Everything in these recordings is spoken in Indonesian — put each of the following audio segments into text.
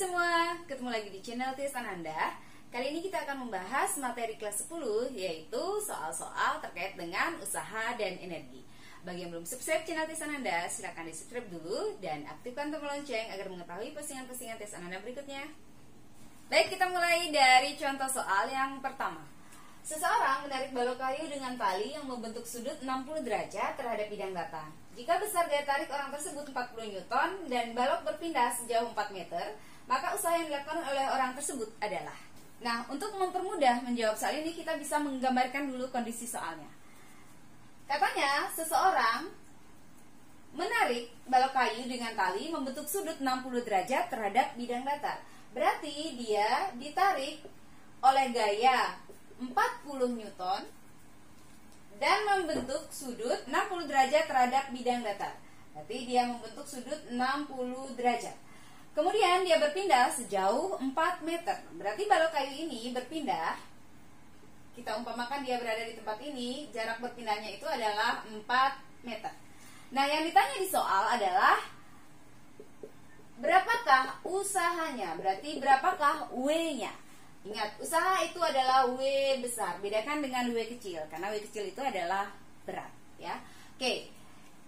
semua, ketemu lagi di channel Tis Ananda. Kali ini kita akan membahas materi kelas 10, yaitu soal-soal terkait dengan usaha dan energi. Bagi yang belum subscribe channel Tis Ananda, silakan di subscribe dulu dan aktifkan tombol lonceng agar mengetahui postingan-postingan Tis Ananda berikutnya. Baik, kita mulai dari contoh soal yang pertama. Seseorang menarik balok kayu dengan tali yang membentuk sudut 60 derajat terhadap bidang datar. Jika besar daya tarik orang tersebut 40 Newton dan balok berpindah sejauh 4 meter, maka usaha yang dilakukan oleh orang tersebut adalah. Nah, untuk mempermudah menjawab soal ini, kita bisa menggambarkan dulu kondisi soalnya. Katanya, seseorang menarik balok kayu dengan tali membentuk sudut 60 derajat terhadap bidang datar. Berarti dia ditarik oleh gaya 40 Newton dan membentuk sudut 60 derajat terhadap bidang datar. Berarti dia membentuk sudut 60 derajat. Kemudian dia berpindah sejauh 4 meter. Berarti balok kayu ini berpindah. Kita umpamakan dia berada di tempat ini, jarak berpindahnya itu adalah 4 meter. Nah, yang ditanya di soal adalah berapakah usahanya? Berarti berapakah W-nya? Ingat, usaha itu adalah W besar. Bedakan dengan W kecil, karena W kecil itu adalah berat, ya. Oke.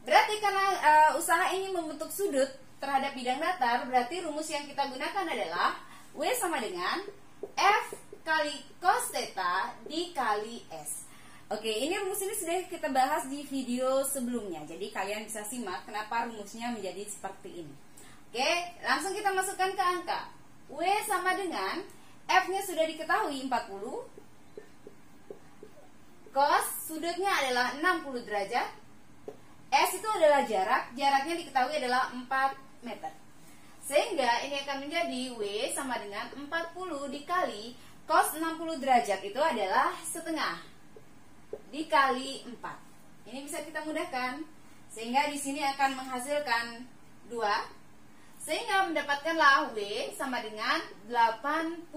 Berarti karena usaha ini membentuk sudut terhadap bidang datar, berarti rumus yang kita gunakan adalah W sama dengan F kali cos theta dikali S. Oke, ini rumus ini sudah kita bahas di video sebelumnya. Jadi kalian bisa simak kenapa rumusnya menjadi seperti ini. Oke, langsung kita masukkan ke angka. W sama dengan F-nya sudah diketahui 40. Cos sudutnya adalah 60 derajat. S itu adalah jarak. Jaraknya diketahui adalah 4 meter. Sehingga ini akan menjadi W sama dengan 40 dikali cos 60 derajat itu adalah setengah dikali 4. Ini bisa kita mudahkan. Sehingga di sini akan menghasilkan 2. Sehingga mendapatkanlah W sama dengan 80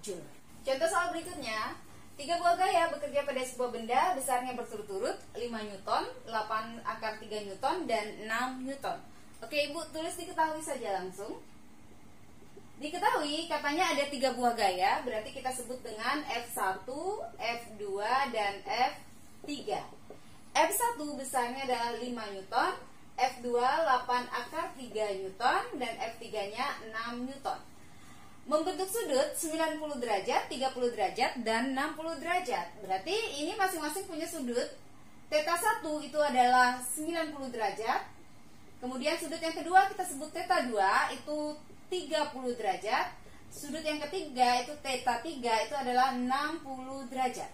Joule. Contoh soal berikutnya, 3 buah gaya bekerja pada sebuah benda besarnya berturut-turut 5 Newton, 8 akar 3 Newton, dan 6 Newton. Oke, Ibu tulis diketahui saja langsung. Diketahui katanya ada 3 buah gaya, berarti kita sebut dengan F1, F2, dan F3. F1 besarnya adalah 5 Newton, F2 8 akar 3 Newton, dan F3-nya 6 Newton. Membentuk sudut 90 derajat, 30 derajat, dan 60 derajat. Berarti ini masing-masing punya sudut. Theta 1 itu adalah 90 derajat. Kemudian sudut yang kedua kita sebut theta 2 itu 30 derajat. Sudut yang ketiga itu theta 3 itu adalah 60 derajat.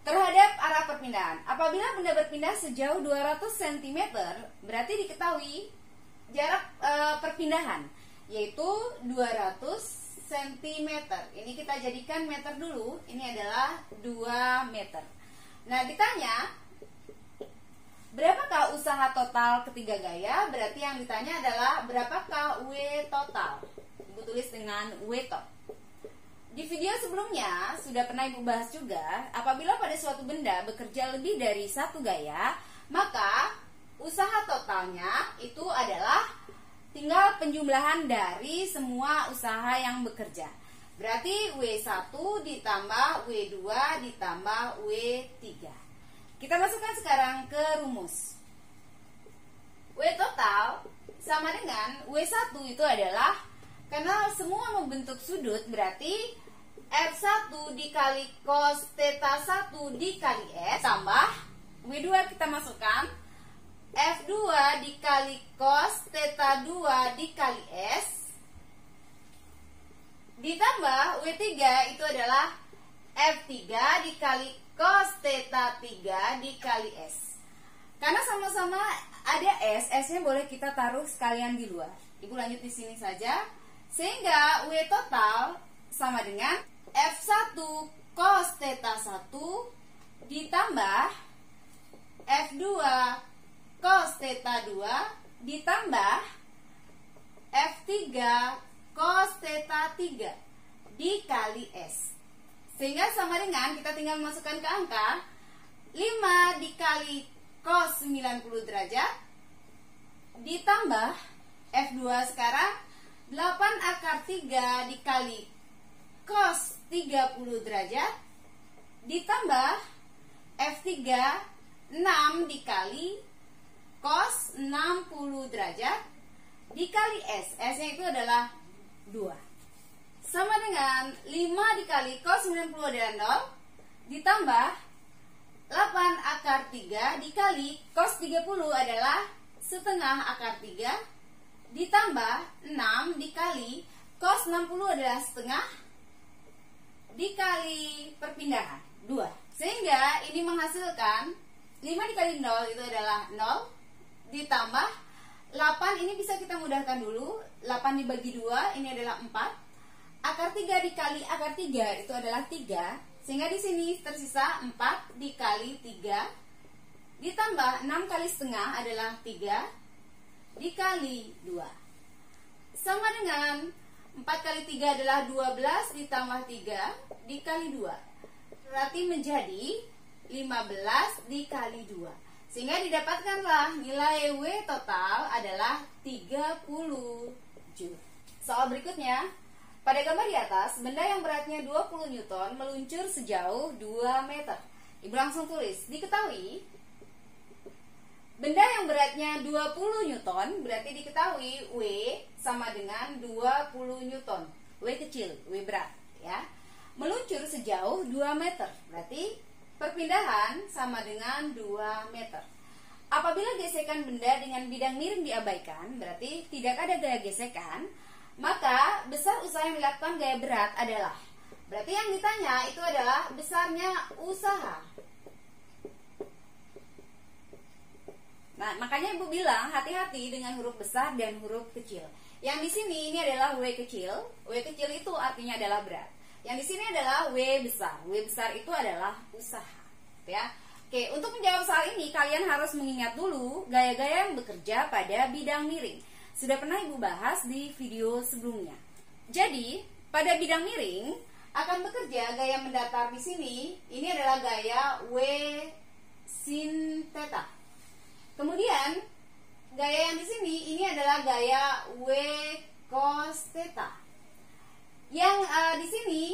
Terhadap arah perpindahan, apabila benda berpindah sejauh 200 cm, berarti diketahui jarak perpindahan, yaitu 200 cm. Ini kita jadikan meter dulu, ini adalah 2 meter. Nah, ditanya, berapakah usaha total ketiga gaya? Berarti yang ditanya adalah berapakah W total? Ibu tulis dengan W total. Di video sebelumnya sudah pernah Ibu bahas juga, apabila pada suatu benda bekerja lebih dari satu gaya, maka usaha totalnya itu adalah tinggal penjumlahan dari semua usaha yang bekerja. Berarti W1 ditambah W2 ditambah W3. Kita masukkan sekarang ke rumus. W total sama dengan W1 itu adalah, karena semua membentuk sudut, berarti F1 dikali cos theta 1 dikali S tambah W2 kita masukkan F2 dikali cos theta 2 dikali S ditambah W3 itu adalah F3 dikali cos theta 3 dikali S. Karena sama-sama ada S, S-nya boleh kita taruh sekalian di luar. Ibu lanjut di sini saja. Sehingga W total sama dengan F1 cos theta 1 ditambah F2 cos theta 2 ditambah F3 cos theta 3 dikali S. Sehingga sama dengan, kita tinggal masukkan ke angka, 5 dikali cos 90 derajat ditambah F2 sekarang akar 3 dikali cos 30 derajat ditambah F3 6 dikali cos 60 derajat dikali S. S-nya itu adalah 2. Sama dengan 5 dikali cos 90 adalah 0 ditambah 8 akar 3 dikali cos 30 adalah setengah akar 3 ditambah 6 dikali cos 60 adalah setengah dikali perpindahan 2. Sehingga ini menghasilkan 5 dikali 0 itu adalah 0 ditambah 8, ini bisa kita mudahkan dulu. 8 dibagi 2 ini adalah 4. Akar 3 dikali akar 3 itu adalah 3. Sehingga di sini tersisa 4 dikali 3 ditambah 6 kali setengah adalah 3 dikali 2. Sama dengan 4 kali 3 adalah 12 ditambah 3 dikali 2. Berarti menjadi 15 dikali 2. Sehingga didapatkanlah nilai W total adalah 30 Joule. Soal berikutnya, pada gambar di atas, benda yang beratnya 20 Newton meluncur sejauh 2 meter. Ibu langsung tulis, diketahui benda yang beratnya 20 Newton berarti diketahui W sama dengan 20 Newton. W kecil, W berat, ya. Meluncur sejauh 2 meter berarti perpindahan sama dengan 2 meter. Apabila gesekan benda dengan bidang miring diabaikan, berarti tidak ada gaya gesekan, maka besar usaha yang dilakukan gaya berat adalah. Berarti yang ditanya itu adalah besarnya usaha. Nah, makanya Ibu bilang hati-hati dengan huruf besar dan huruf kecil. Yang di sini ini adalah W kecil. W kecil itu artinya adalah berat. Yang di sini adalah W besar. W besar itu adalah usaha, ya. Oke, untuk menjawab soal ini kalian harus mengingat dulu gaya-gaya yang bekerja pada bidang miring. Sudah pernah Ibu bahas di video sebelumnya. Jadi, pada bidang miring akan bekerja gaya mendatar di sini. Ini adalah gaya W sin theta. Kemudian gaya yang di sini ini adalah gaya W cos theta. Yang di sini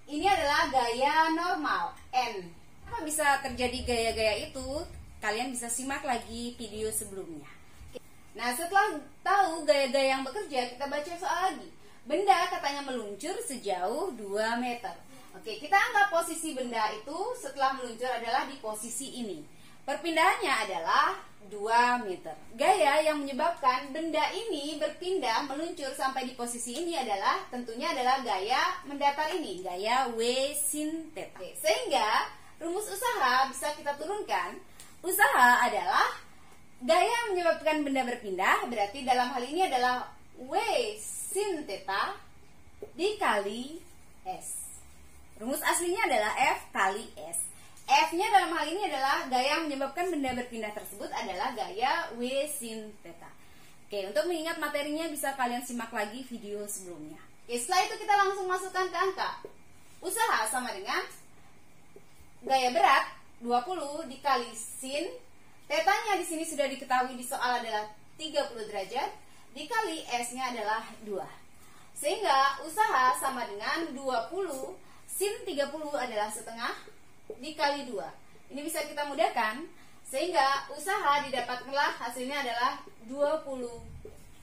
ini adalah gaya normal N. Apa bisa terjadi gaya-gaya itu? Kalian bisa simak lagi video sebelumnya. Nah, setelah tahu gaya-gaya yang bekerja, kita baca soal lagi. Benda katanya meluncur sejauh 2 meter. Oke, kita anggap posisi benda itu setelah meluncur adalah di posisi ini. Perpindahannya adalah 2 meter. Gaya yang menyebabkan benda ini berpindah meluncur sampai di posisi ini adalah tentunya adalah gaya mendatar ini, gaya W sin theta. Sehingga rumus usaha bisa kita turunkan. Usaha adalah gaya yang menyebabkan benda berpindah, berarti dalam hal ini adalah W sin theta dikali S. Rumus aslinya adalah F kali S. F-nya dalam hal ini adalah gaya yang menyebabkan benda berpindah tersebut adalah gaya W sin theta. Oke, untuk mengingat materinya bisa kalian simak lagi video sebelumnya. Oke, setelah itu kita langsung masukkan ke angka. Usaha sama dengan gaya berat 20 dikali sin. Tetanya di sini sudah diketahui di soal adalah 30 derajat dikali S-nya adalah 2. Sehingga usaha sama dengan 20 sin 30 adalah setengah dikali 2. Ini bisa kita mudahkan sehingga usaha didapatkanlah hasilnya adalah 20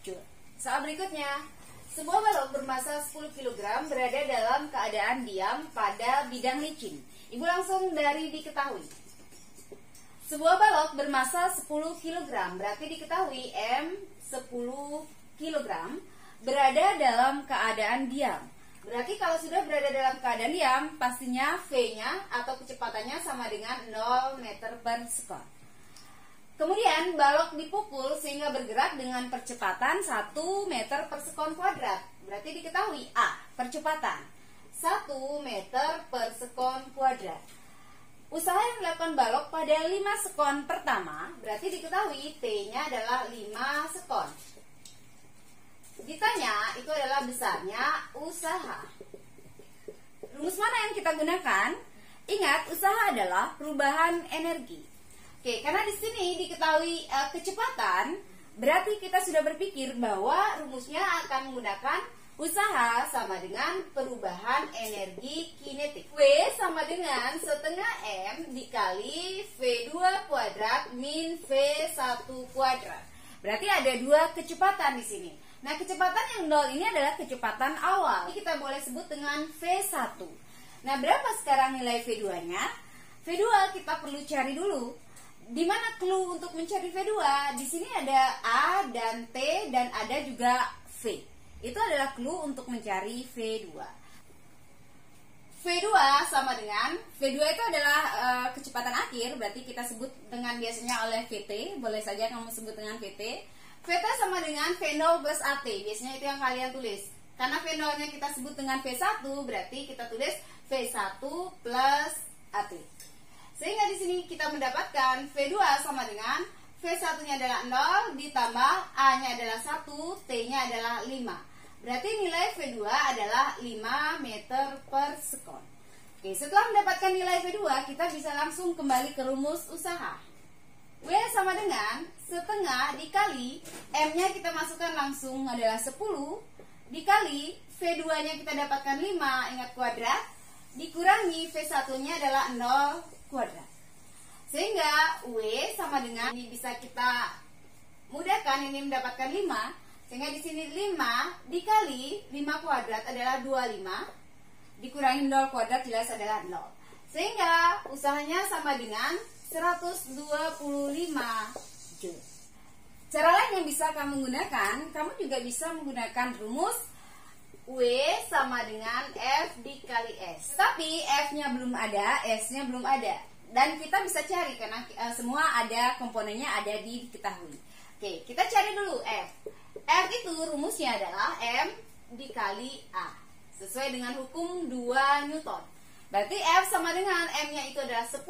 Joule. Soal berikutnya, sebuah balok bermasa 10 kg berada dalam keadaan diam pada bidang licin. Ibu langsung dari diketahui. Sebuah balok bermasa 10 kg berarti diketahui M 10 kg berada dalam keadaan diam. Berarti kalau sudah berada dalam keadaan diam, pastinya V-nya atau kecepatannya sama dengan 0 meter per sekon. Kemudian balok dipukul sehingga bergerak dengan percepatan 1 meter per sekon kuadrat. Berarti diketahui A, percepatan 1 meter per sekon kuadrat. Usaha yang dilakukan balok pada 5 sekon pertama, berarti diketahui T-nya adalah 5 sekon. Ditanya itu adalah besarnya usaha. Rumus mana yang kita gunakan? Ingat, usaha adalah perubahan energi. Oke, karena di sini diketahui kecepatan Berarti kita sudah berpikir bahwa rumusnya akan menggunakan usaha sama dengan perubahan energi kinetik. W sama dengan setengah M dikali V2 kuadrat min V1 kuadrat. Berarti ada dua kecepatan di sini. Nah, kecepatan yang 0 ini adalah kecepatan awal. Ini kita boleh sebut dengan V1. Nah, berapa sekarang nilai V2-nya? V2 kita perlu cari dulu. Di mana clue untuk mencari V2? Di sini ada A dan T dan ada juga V. Itu adalah clue untuk mencari V2. V2 sama dengan, V2 itu adalah kecepatan akhir, berarti kita sebut dengan biasanya oleh VT, boleh saja kamu sebut dengan VT. VT sama dengan V0 plus AT, biasanya itu yang kalian tulis. Karena V0-nya kita sebut dengan V1, berarti kita tulis V1 plus AT. Sehingga di sini kita mendapatkan V2 sama dengan V1-nya adalah 0 ditambah A-nya adalah 1, T-nya adalah 5. Berarti nilai V2 adalah 5 meter per sekon. Oke, setelah mendapatkan nilai V2, kita bisa langsung kembali ke rumus usaha. W sama dengan setengah dikali M-nya kita masukkan langsung adalah 10 dikali V2-nya kita dapatkan 5, ingat kuadrat, dikurangi V1-nya adalah 0 kuadrat. Sehingga W sama dengan, ini bisa kita mudahkan, ini mendapatkan 5. Sehingga di sini 5 dikali 5 kuadrat adalah 25, dikurangi 0 kuadrat jelas adalah 0. Sehingga usahanya sama dengan 125 Joule. Cara lain yang bisa kamu gunakan, kamu juga bisa menggunakan rumus W sama dengan F dikali S. Tapi F-nya belum ada, S-nya belum ada. Dan kita bisa cari karena semua ada komponennya ada diketahui. Oke, kita cari dulu F. F itu rumusnya adalah M dikali A. Sesuai dengan hukum 2 Newton. Berarti F sama dengan M-nya itu adalah 10,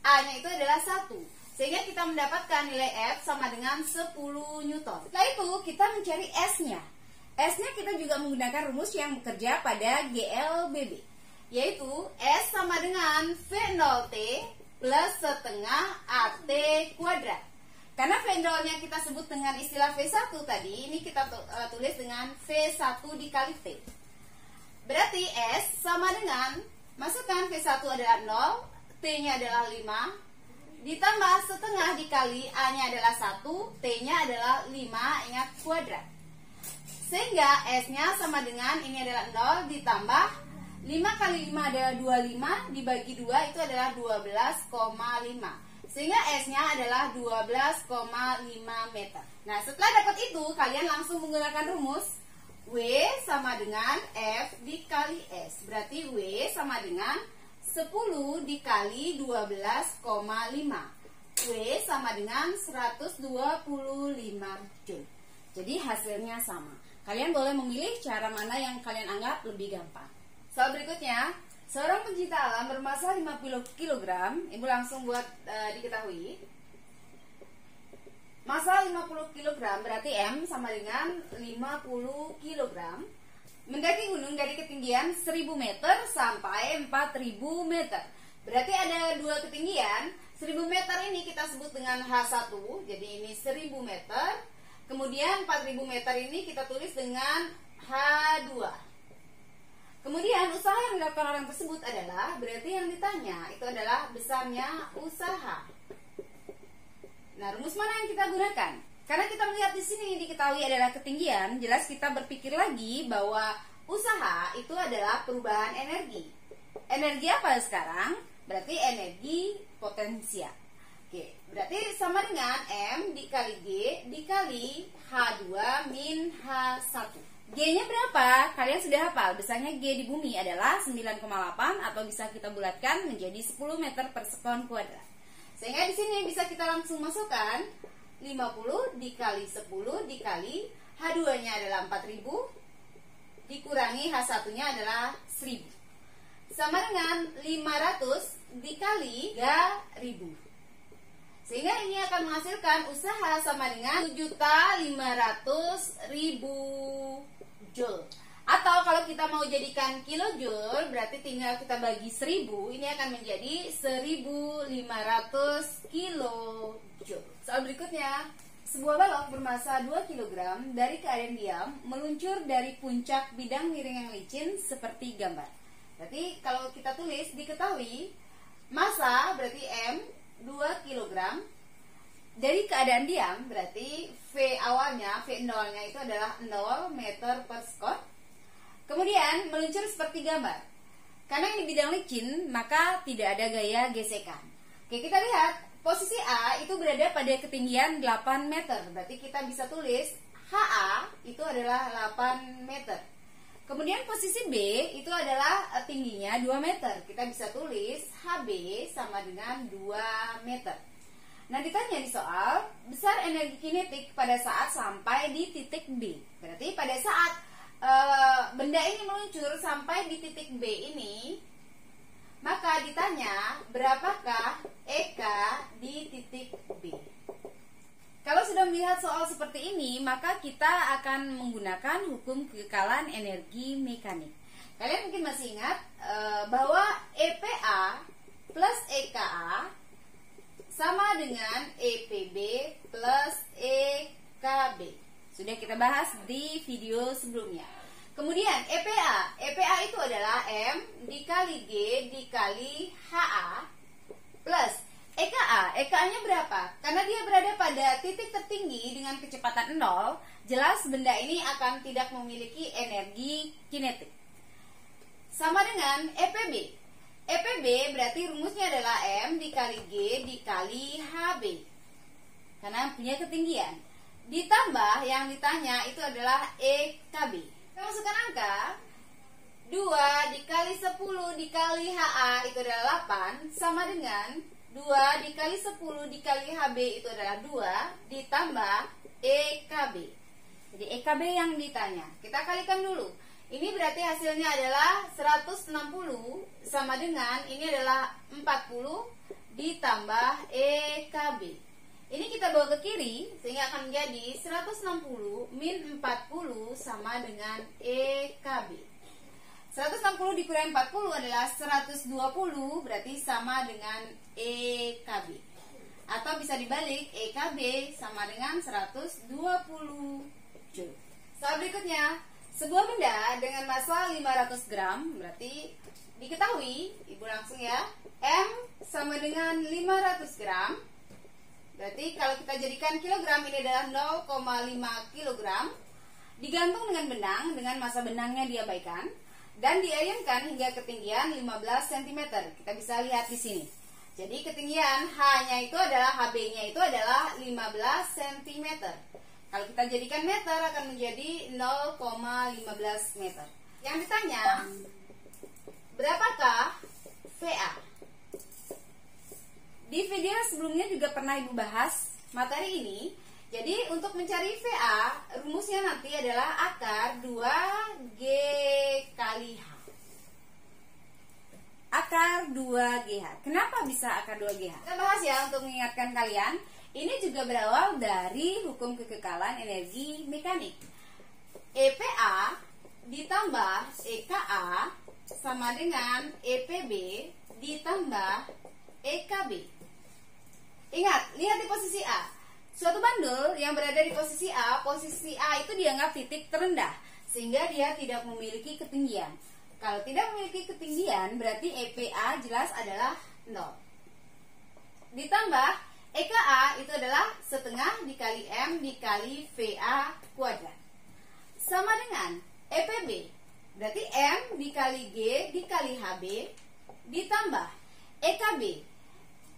A-nya itu adalah 1. Sehingga kita mendapatkan nilai F sama dengan 10 Newton. Setelah itu kita mencari S-nya. S-nya kita juga menggunakan rumus yang bekerja pada GLBB. Yaitu S sama dengan V0T plus setengah AT kuadrat. Karena V0-nya kita sebut dengan istilah V1 tadi, ini kita tulis dengan V1 dikali T. Berarti S sama dengan, masukkan V1 adalah 0, T-nya adalah 5, ditambah setengah dikali A-nya adalah 1, T-nya adalah 5, ingat kuadrat. Sehingga S-nya sama dengan, ini adalah 0, ditambah 5 kali 5 adalah 25, dibagi 2 itu adalah 12,5. Sehingga S-nya adalah 12,5 meter. Nah, setelah dapat itu, kalian langsung menggunakan rumus W sama dengan F dikali S. Berarti W sama dengan 10 dikali 12,5. W sama dengan 125 Joule. Jadi hasilnya sama. Kalian boleh memilih cara mana yang kalian anggap lebih gampang. Soal berikutnya, seorang pencinta alam bermassa 50 kg, Ibu langsung buat diketahui. Massa 50 kg berarti M sama dengan 50 kg. Mendaki gunung dari ketinggian 1000 meter sampai 4000 meter. Berarti ada dua ketinggian. 1000 meter ini kita sebut dengan H1, jadi ini 1000 meter. Kemudian 4000 meter ini kita tulis dengan H2. Kemudian usaha yang dilakukan orang tersebut adalah, berarti yang ditanya itu adalah besarnya usaha. Nah, rumus mana yang kita gunakan? Karena kita melihat di sini diketahui adalah ketinggian, jelas kita berpikir lagi bahwa usaha itu adalah perubahan energi. Energi apa sekarang? Berarti energi potensial. Oke, berarti sama dengan M dikali G dikali H2 min H1. G-nya berapa? Kalian sudah hafal, besarnya G di bumi adalah 9,8 atau bisa kita bulatkan menjadi 10 meter per sekon kuadrat. Sehingga di sini bisa kita langsung masukkan 50 dikali 10 dikali H2-nya adalah 4000 dikurangi H1-nya adalah 1000. Sama dengan 500 dikali 3000. Sehingga ini akan menghasilkan usaha sama dengan 7.500.000 Joule. Atau kalau kita mau jadikan kilojoule, berarti tinggal kita bagi 1000, ini akan menjadi 1500 kilojoule. Soal berikutnya, Sebuah balok bermasa 2 kg dari keadaan diam meluncur dari puncak bidang miring yang licin seperti gambar. Berarti kalau kita tulis diketahui massa berarti M 2 kg dari keadaan diam, berarti V awalnya, V nolnya itu adalah 0 meter per sekon. Kemudian meluncur seperti gambar. Karena ini bidang licin, maka tidak ada gaya gesekan. Oke, kita lihat posisi A itu berada pada ketinggian 8 meter. Berarti kita bisa tulis HA itu adalah 8 meter. Kemudian posisi B itu adalah tingginya 2 meter. Kita bisa tulis HB sama dengan 2 meter. Nah, ditanya di soal, besar energi kinetik pada saat sampai di titik B. Berarti pada saat benda ini meluncur sampai di titik B ini, maka ditanya berapakah EK di titik B. Kalau sudah melihat soal seperti ini, maka kita akan menggunakan hukum kekekalan energi mekanik. Kalian mungkin masih ingat bahwa EPA plus EKA sama dengan EPB plus EKB. Sudah kita bahas di video sebelumnya. Kemudian EPA itu adalah M dikali G dikali HA plus EKA-nya berapa? Karena dia berada pada titik tertinggi dengan kecepatan 0, jelas benda ini akan tidak memiliki energi kinetik. Sama dengan EPB. EPB berarti rumusnya adalah M dikali G dikali HB. Karena punya ketinggian. Ditambah yang ditanya itu adalah EKB. Kita masukkan angka 2 dikali 10 dikali HA itu adalah 8 sama dengan 2 dikali 10 dikali HB itu adalah 2 ditambah EKB. Jadi EKB yang ditanya. Kita kalikan dulu. Ini berarti hasilnya adalah 160 sama dengan ini adalah 40 ditambah EKB. Ini kita bawa ke kiri sehingga akan menjadi 160 min 40 sama dengan EKB. 160 dikurangi 40 adalah 120, berarti sama dengan EKB. Atau bisa dibalik, EKB sama dengan 120 Joule. Soal berikutnya, sebuah benda dengan massa 500 gram, berarti diketahui, ibu langsung ya, M sama dengan 500 gram. Berarti kalau kita jadikan kilogram, ini adalah 0,5 kilogram. Digantung dengan benang, dengan massa benangnya diabaikan. Dan diayunkan hingga ketinggian 15 cm. Kita bisa lihat di sini. Jadi ketinggian H-nya itu adalah, HB-nya itu adalah 15 cm. Kalau kita jadikan meter akan menjadi 0,15 meter. Yang ditanya, berapakah VA? Di video sebelumnya juga pernah ibu bahas materi ini. Jadi untuk mencari VA, rumusnya nanti adalah akar 2G kali H. Akar 2GH. Kenapa bisa akar 2GH? Kita bahas ya untuk mengingatkan kalian. Ini juga berawal dari hukum kekekalan energi mekanik. EPA ditambah EKA sama dengan EPB ditambah EKB. Ingat, lihat di posisi A. Suatu bandul yang berada di posisi A itu dianggap titik terendah, sehingga dia tidak memiliki ketinggian. Kalau tidak memiliki ketinggian, berarti EPA jelas adalah 0. Ditambah EKA itu adalah setengah dikali M dikali VA kuadrat. Sama dengan EPB, berarti M dikali G dikali HB ditambah EKB.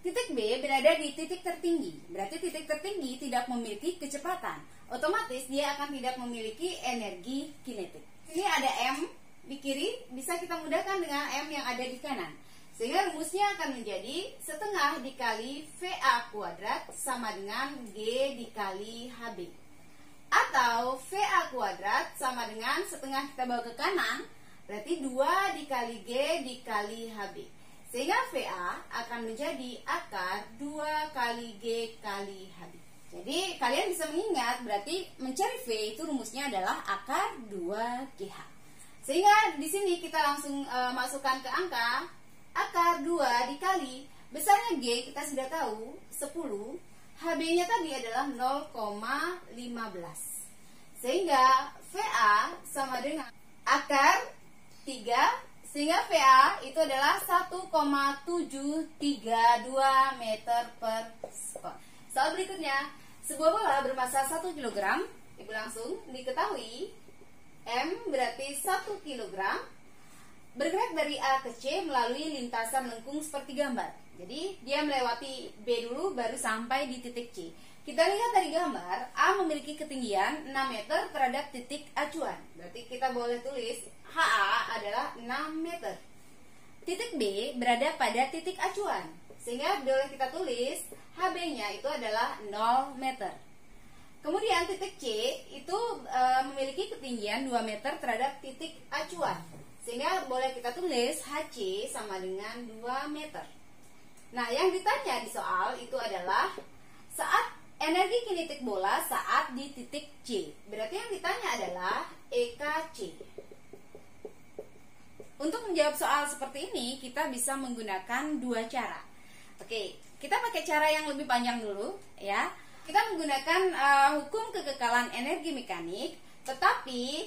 Titik B berada di titik tertinggi, berarti titik tertinggi tidak memiliki kecepatan. Otomatis dia akan tidak memiliki energi kinetik. Ini ada M di kiri, bisa kita mudahkan dengan M yang ada di kanan. Sehingga rumusnya akan menjadi setengah dikali VA kuadrat sama dengan G dikali HB. Atau VA kuadrat sama dengan setengah kita bawa ke kanan, berarti 2 dikali G dikali HB. Sehingga VA akan menjadi akar 2 kali G kali HB. Jadi kalian bisa mengingat, berarti mencari V itu rumusnya adalah akar 2GH. Sehingga di sini kita langsung masukkan ke angka akar 2 dikali besarnya G kita sudah tahu 10, HB-nya tadi adalah 0,15. Sehingga VA sama dengan akar 3, sehingga VA itu adalah 1,732 meter per sekon. Soal berikutnya, sebuah bola bermassa 1 kg. Ibu langsung diketahui M berarti 1 kg, bergerak dari A ke C melalui lintasan lengkung seperti gambar. Jadi dia melewati B dulu baru sampai di titik C. Kita lihat dari gambar, A memiliki ketinggian 6 meter terhadap titik acuan. Berarti kita boleh tulis HA adalah 6 meter. Titik B berada pada titik acuan, sehingga boleh kita tulis HB-nya itu adalah 0 meter. Kemudian titik C itu memiliki ketinggian 2 meter terhadap titik acuan, sehingga boleh kita tulis HC sama dengan 2 meter. Nah, yang ditanya di soal itu adalah saat energi kinetik bola saat di titik C. Berarti yang ditanya adalah EKC. Untuk menjawab soal seperti ini, kita bisa menggunakan dua cara. Oke, kita pakai cara yang lebih panjang dulu ya. Kita menggunakan hukum kekekalan energi mekanik, tetapi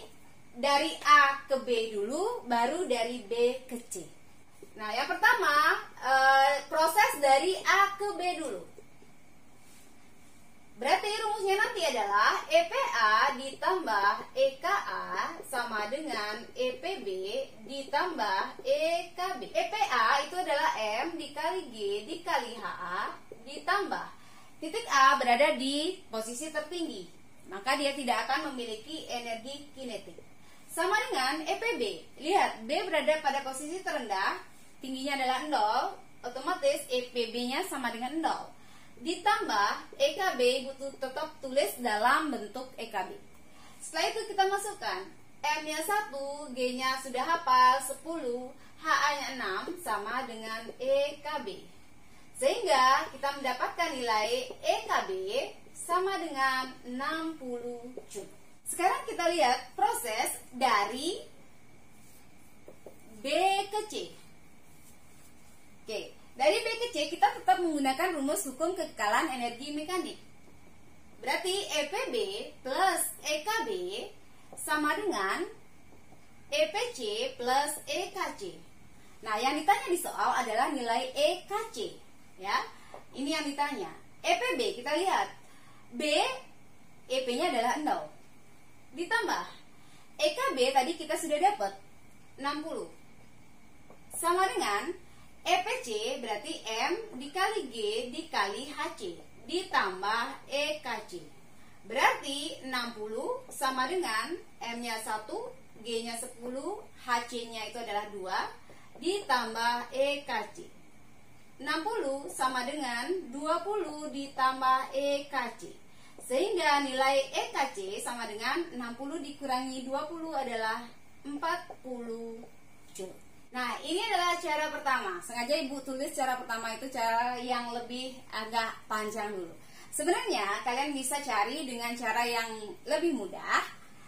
dari A ke B dulu, baru dari B ke C. Nah, yang pertama proses dari A ke B dulu. Berarti rumusnya nanti adalah EPA ditambah EKA sama dengan EPB ditambah EKB. EPA itu adalah M dikali G dikali HA ditambah titik A berada di posisi tertinggi, maka dia tidak akan memiliki energi kinetik. Sama dengan EPB. Lihat, B berada pada posisi terendah, tingginya adalah 0, otomatis EPB-nya sama dengan 0. Ditambah EKB butuh tetap tulis dalam bentuk EKB. Setelah itu kita masukkan M-nya 1, G-nya sudah hafal 10, HA-nya 6 sama dengan EKB. Sehingga kita mendapatkan nilai EKB sama dengan 60 Joule. Sekarang kita lihat proses dari B ke C. Oke, dari B ke C kita tetap menggunakan rumus hukum kekekalan energi mekanik. Berarti EPB plus EKB sama dengan EPC plus EKC. Nah, yang ditanya di soal adalah nilai EKC. Ya, ini yang ditanya. EPB kita lihat, B EP-nya adalah 0. Ditambah EKB tadi kita sudah dapat 60. Sama dengan EPC berarti M dikali G dikali HC ditambah EKC. Berarti 60 sama dengan M-nya 1, G-nya 10, HC-nya itu adalah 2 ditambah EKC. 60 sama dengan 20 ditambah EKC. Sehingga nilai EKC sama dengan 60 dikurangi 20 adalah 40 Joule. Nah, ini adalah cara pertama. Sengaja Ibu tulis cara pertama itu cara yang lebih agak panjang dulu. Sebenarnya kalian bisa cari dengan cara yang lebih mudah,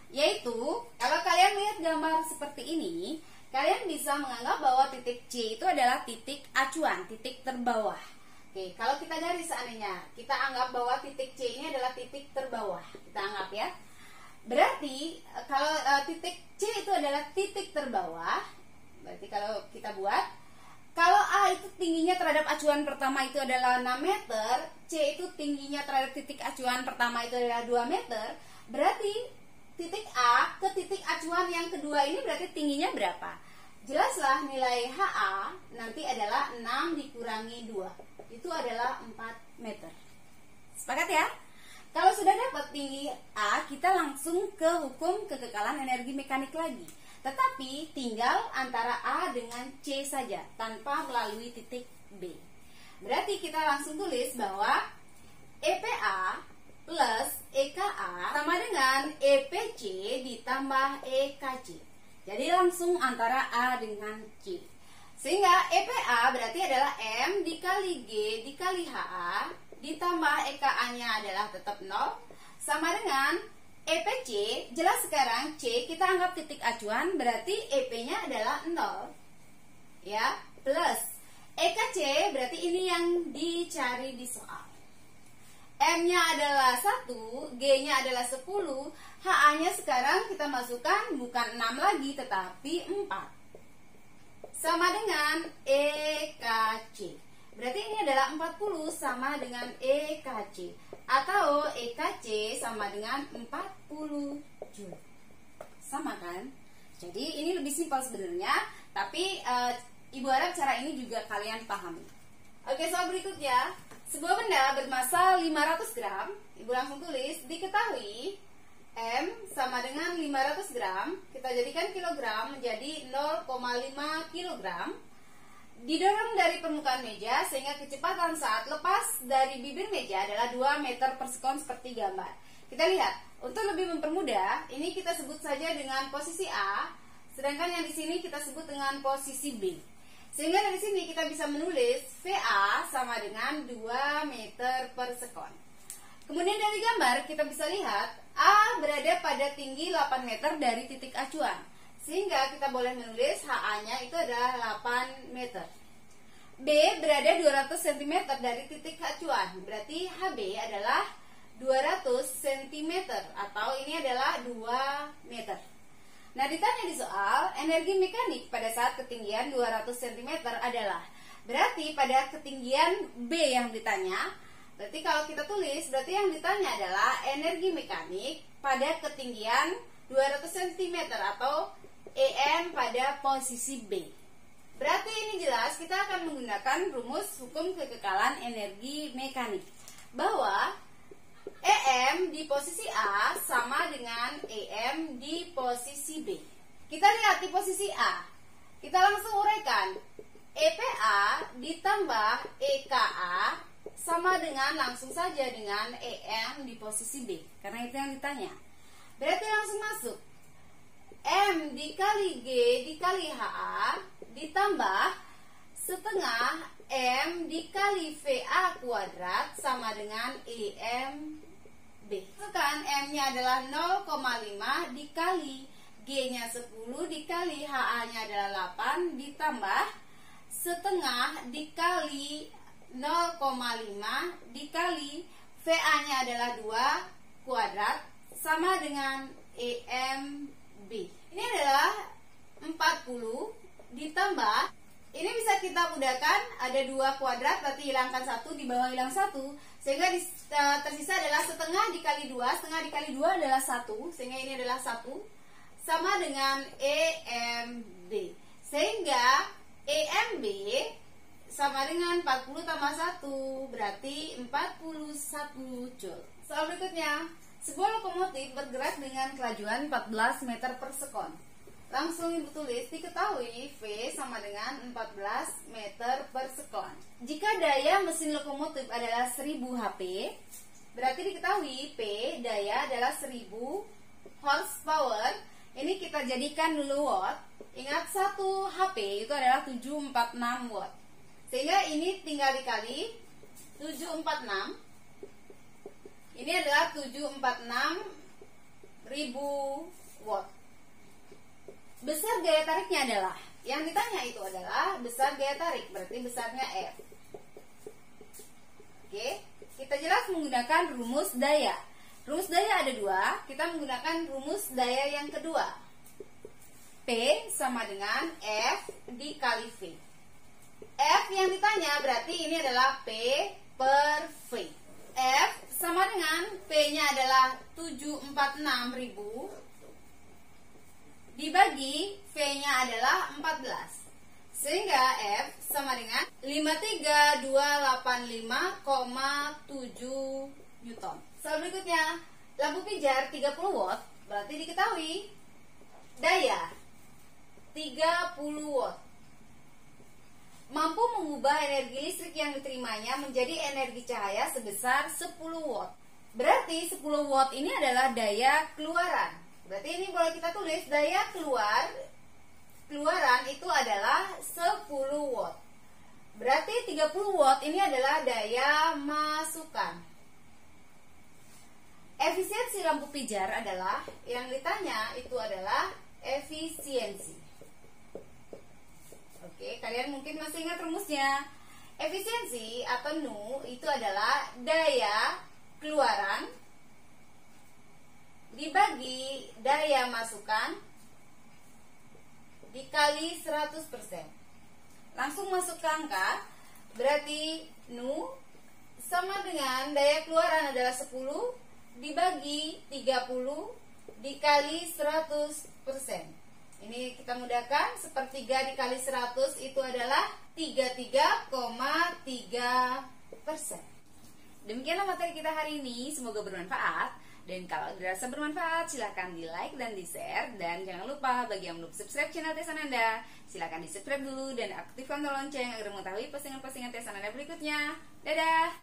yaitu kalau kalian lihat gambar seperti ini, kalian bisa menganggap bahwa titik C itu adalah titik acuan, titik terbawah. Oke, kalau kita garis seandainya, kita anggap bahwa titik C ini adalah titik terbawah. Kita anggap ya. Berarti kalau titik C itu adalah titik terbawah, berarti kalau kita buat, kalau A itu tingginya terhadap acuan pertama itu adalah 6 meter, C itu tingginya terhadap titik acuan pertama itu adalah 2 meter, berarti titik A ke titik acuan yang kedua ini berarti tingginya berapa? Jelaslah nilai HA nanti adalah 6 dikurangi 2. Itu adalah 4 meter. Sepakat ya? Kalau sudah dapat tinggi A, kita langsung ke hukum kekekalan energi mekanik lagi. Tetapi tinggal antara A dengan C saja, tanpa melalui titik B. Berarti kita langsung tulis bahwa EPA plus EKA sama dengan EPC ditambah EKC. Jadi langsung antara A dengan C. Sehingga EPA berarti adalah M dikali G dikali HA ditambah EKA-nya adalah tetap 0 sama dengan EPC. Jelas sekarang C kita anggap titik acuan, berarti EP-nya adalah 0 ya, plus EKC berarti ini yang dicari di soal. M-nya adalah 1, G-nya adalah 10, HA-nya sekarang kita masukkan bukan 6 lagi tetapi 4. Sama dengan EKC. Berarti ini adalah 40 sama dengan EKC. Atau EKC sama dengan 40 Joule. Sama kan? Jadi ini lebih simpel sebenarnya, tapi Ibu harap cara ini juga kalian pahami. Oke, soal berikutnya, sebuah benda bermassa 500 gram, Ibu langsung tulis, diketahui M sama dengan 500 gram, kita jadikan kilogram menjadi 0,5 kilogram, didorong dari permukaan meja sehingga kecepatan saat lepas dari bibir meja adalah 2 meter per sekon seperti gambar. Kita lihat, untuk lebih mempermudah, ini kita sebut saja dengan posisi A, sedangkan yang di sini kita sebut dengan posisi B. Sehingga dari sini kita bisa menulis VA sama dengan 2 meter per sekon. Kemudian dari gambar kita bisa lihat A berada pada tinggi 8 meter dari titik acuan. Sehingga kita boleh menulis HA-nya itu adalah 8 meter. B berada 200 cm dari titik acuan. Berarti HB adalah 200 cm atau ini adalah 2 meter. Nah, ditanya di soal, energi mekanik pada saat ketinggian 200 cm adalah, berarti pada ketinggian B yang ditanya, berarti kalau kita tulis, berarti yang ditanya adalah energi mekanik pada ketinggian 200 cm atau EM pada posisi B. Berarti ini jelas kita akan menggunakan rumus hukum kekekalan energi mekanik, bahwa EM di posisi A sama dengan EM di posisi B. Kita lihat di posisi A. Kita langsung uraikan. EPA ditambah EKA sama dengan langsung saja dengan EM di posisi B. Karena itu yang ditanya. Berarti langsung masuk. M dikali G dikali HA ditambah setengah M dikali VA kuadrat sama dengan EM B. Masukkan M-nya adalah 0,5 dikali G-nya 10 dikali HA-nya adalah 8 ditambah setengah dikali 0,5 dikali VA-nya adalah 2 kuadrat sama dengan EMB. Ini adalah 40 ditambah, ini bisa kita mudahkan, ada 2 kuadrat, berarti hilangkan 1, di bawah hilang 1, sehingga tersisa adalah setengah dikali 2, setengah dikali 2 adalah 1, sehingga ini adalah 1, sama dengan EMB. Sehingga EMB sama dengan 40 tambah 1, berarti 41 Joule. Soal berikutnya, sebuah lokomotif bergerak dengan kelajuan 14 meter per sekon. Langsung Ibu tulis, diketahui V sama dengan 14 meter per sekon. Jika daya mesin lokomotif adalah 1000 HP, berarti diketahui P daya adalah 1000 horsepower. Ini kita jadikan dulu watt. Ingat 1 HP itu adalah 746 watt. Sehingga ini tinggal dikali 746. Ini adalah 746.000 watt. Besar gaya tariknya adalah, yang ditanya itu adalah besar gaya tarik, berarti besarnya F. Oke, kita jelas menggunakan rumus daya. Rumus daya ada 2, kita menggunakan rumus daya yang kedua. P sama dengan F dikali V. F yang ditanya berarti ini adalah P per V. F sama dengan P-nya adalah 746.000 dibagi V-nya adalah 14. Sehingga F sama dengan 53285,7 Newton. Soal berikutnya, lampu pijar 30 watt, berarti diketahui daya 30 watt. Mampu mengubah energi listrik yang diterimanya menjadi energi cahaya sebesar 10 watt. Berarti 10 watt ini adalah daya keluaran. Berarti ini boleh kita tulis daya keluaran itu adalah 10 watt. Berarti 30 watt ini adalah daya masukan. Efisiensi lampu pijar adalah, yang ditanya itu adalah efisiensi. Oke, kalian mungkin masih ingat rumusnya. Efisiensi atau Nu itu adalah daya keluaran dibagi daya masukan dikali 100%. Langsung masuk ke angka, berarti Nu sama dengan daya keluaran adalah 10 dibagi 30 dikali 100%. Ini kita mudahkan, sepertiga dikali 100 itu adalah 33,3%. Demikianlah materi kita hari ini, semoga bermanfaat. Dan kalau dirasa bermanfaat, silahkan di like dan di share. Dan jangan lupa bagi yang belum subscribe channel Tes Ananda, silahkan di subscribe dulu dan aktifkan tombol lonceng agar mengetahui postingan-postingan Tes Ananda berikutnya. Dadah!